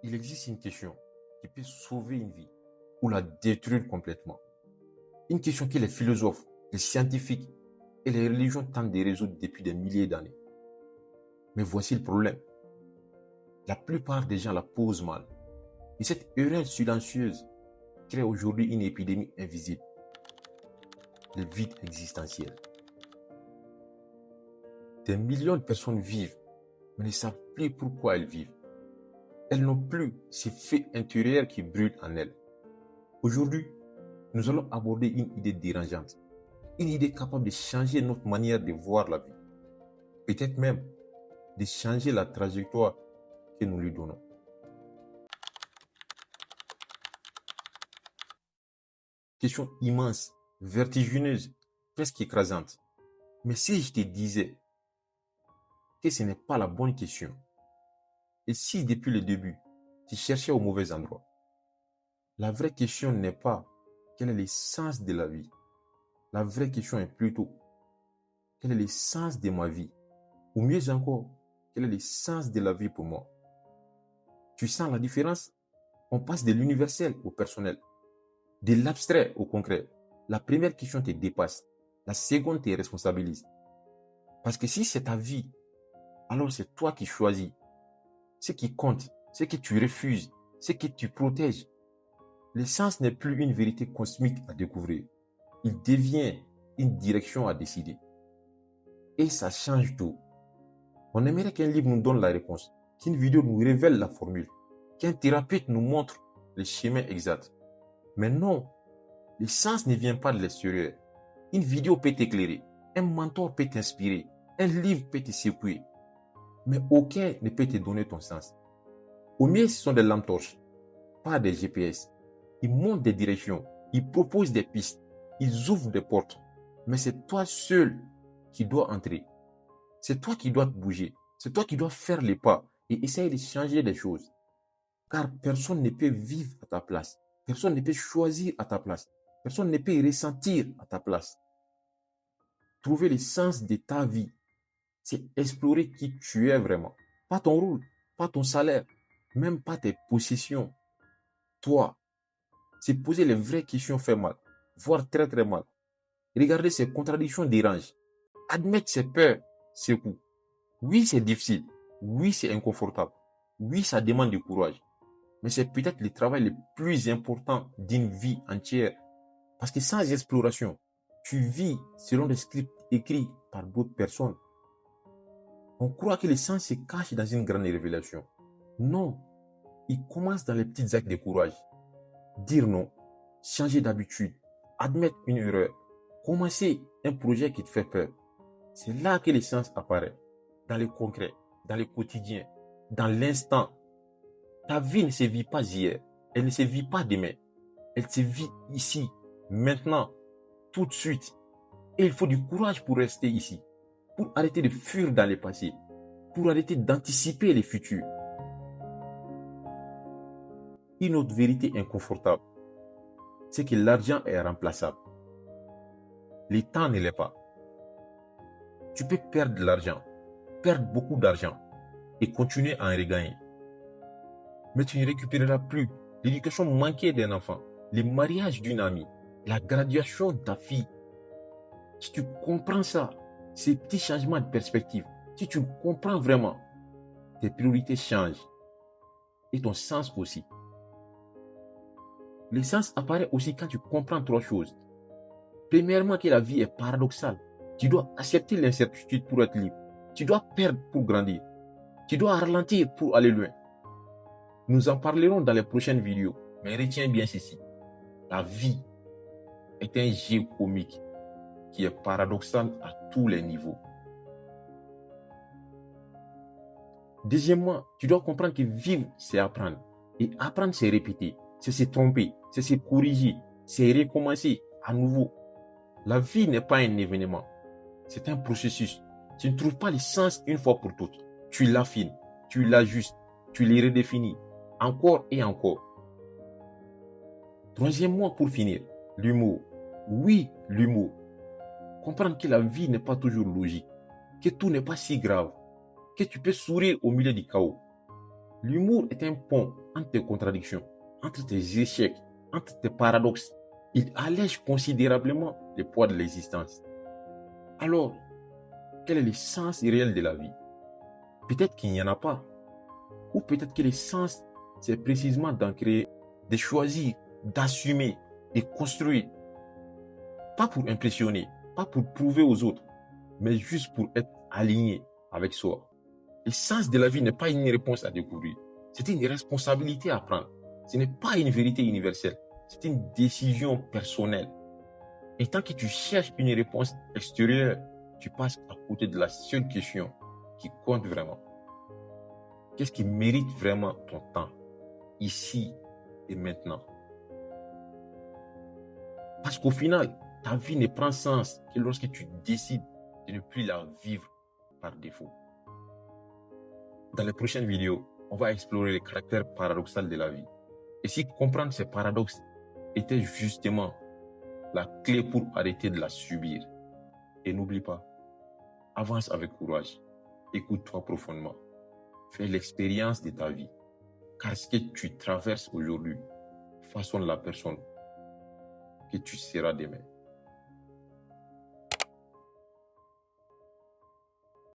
Il existe une question qui peut sauver une vie ou la détruire complètement. Une question que les philosophes, les scientifiques et les religions tentent de résoudre depuis des milliers d'années. Mais voici le problème. La plupart des gens la posent mal. Et cette erreur silencieuse crée aujourd'hui une épidémie invisible. Le vide existentiel. Des millions de personnes vivent, mais ne savent plus pourquoi elles vivent. Elles n'ont plus ces feux intérieurs qui brûlent en elles. Aujourd'hui, nous allons aborder une idée dérangeante, une idée capable de changer notre manière de voir la vie, peut-être même de changer la trajectoire que nous lui donnons. Question immense, vertigineuse, presque écrasante. Mais si je te disais que ce n'est pas la bonne question, et si depuis le début, tu cherchais au mauvais endroit, la vraie question n'est pas quel est le sens de la vie. La vraie question est plutôt quel est le sens de ma vie? Ou mieux encore, quel est le sens de la vie pour moi? Tu sens la différence? On passe de l'universel au personnel, de l'abstrait au concret. La première question te dépasse, la seconde te responsabilise. Parce que si c'est ta vie, alors c'est toi qui choisis. Ce qui compte, ce que tu refuses, ce que tu protèges. Le sens n'est plus une vérité cosmique à découvrir. Il devient une direction à décider. Et ça change tout. On aimerait qu'un livre nous donne la réponse, qu'une vidéo nous révèle la formule, qu'un thérapeute nous montre le chemin exact. Mais non, le sens ne vient pas de l'extérieur. Une vidéo peut t'éclairer, un mentor peut t'inspirer, un livre peut te secouer. Mais aucun ne peut te donner ton sens. Au mieux, ce sont des lampes torches, pas des GPS. Ils montrent des directions, ils proposent des pistes, ils ouvrent des portes. Mais c'est toi seul qui dois entrer. C'est toi qui dois te bouger. C'est toi qui dois faire les pas et essayer de changer des choses. Car personne ne peut vivre à ta place. Personne ne peut choisir à ta place. Personne ne peut ressentir à ta place. Trouver le sens de ta vie, c'est explorer qui tu es vraiment. Pas ton rôle, pas ton salaire, même pas tes possessions. Toi, c'est poser les vraies questions fait mal, voire très très mal. Regarder ces contradictions dérange. Admettre ses peurs, ses coups. Oui, c'est difficile. Oui, c'est inconfortable. Oui, ça demande du courage. Mais c'est peut-être le travail le plus important d'une vie entière. Parce que sans exploration, tu vis selon des scripts écrits par d'autres personnes. On croit que le sens se cache dans une grande révélation. Non, il commence dans les petits actes de courage. Dire non, changer d'habitude, admettre une erreur, commencer un projet qui te fait peur. C'est là que le sens apparaît, dans le concret, dans le quotidien, dans l'instant. Ta vie ne se vit pas hier, elle ne se vit pas demain, elle se vit ici, maintenant, tout de suite. Et il faut du courage pour rester ici, pour arrêter de fuir dans le passé, pour arrêter d'anticiper les futurs. Une autre vérité inconfortable, c'est que l'argent est remplaçable. Le temps ne l'est pas. Tu peux perdre de l'argent, perdre beaucoup d'argent et continuer à en regagner. Mais tu ne récupéreras plus l'éducation manquée d'un enfant, le mariage d'une amie, la graduation de ta fille. Si tu comprends ça, ces petits changements de perspective, si tu comprends vraiment, tes priorités changent et ton sens aussi. Le sens apparaît aussi quand tu comprends trois choses. Premièrement, que la vie est paradoxale. Tu dois accepter l'incertitude pour être libre. Tu dois perdre pour grandir. Tu dois ralentir pour aller loin. Nous en parlerons dans les prochaines vidéos. Mais retiens bien ceci. La vie est un jeu comique qui est paradoxal à tous les niveaux. Deuxièmement, tu dois comprendre que vivre, c'est apprendre. Et apprendre, c'est répéter. C'est se tromper. C'est se corriger. C'est recommencer à nouveau. La vie n'est pas un événement. C'est un processus. Tu ne trouves pas le sens une fois pour toutes. Tu l'affines, tu l'ajustes, tu les redéfinis. Encore et encore. Troisièmement, pour finir, l'humour. Oui, l'humour. Comprendre que la vie n'est pas toujours logique, que tout n'est pas si grave, que tu peux sourire au milieu du chaos. L'humour est un pont entre tes contradictions, entre tes échecs, entre tes paradoxes. Il allège considérablement le poids de l'existence. Alors, quel est le sens réel de la vie? Peut-être qu'il n'y en a pas. Ou peut-être que le sens, c'est précisément d'en créer, de choisir, d'assumer, de construire. Pas pour impressionner, pas pour prouver aux autres, mais juste pour être aligné avec soi. Le sens de la vie n'est pas une réponse à découvrir. C'est une responsabilité à prendre. Ce n'est pas une vérité universelle. C'est une décision personnelle. Et tant que tu cherches une réponse extérieure, tu passes à côté de la seule question qui compte vraiment. Qu'est-ce qui mérite vraiment ton temps, ici et maintenant? Parce qu'au final, ta vie ne prend sens que lorsque tu décides de ne plus la vivre par défaut. Dans les prochaines vidéos, on va explorer le caractère paradoxal de la vie. Et si comprendre ces paradoxes était justement la clé pour arrêter de la subir. Et n'oublie pas, avance avec courage, écoute-toi profondément, fais l'expérience de ta vie, car ce que tu traverses aujourd'hui façonne la personne que tu seras demain.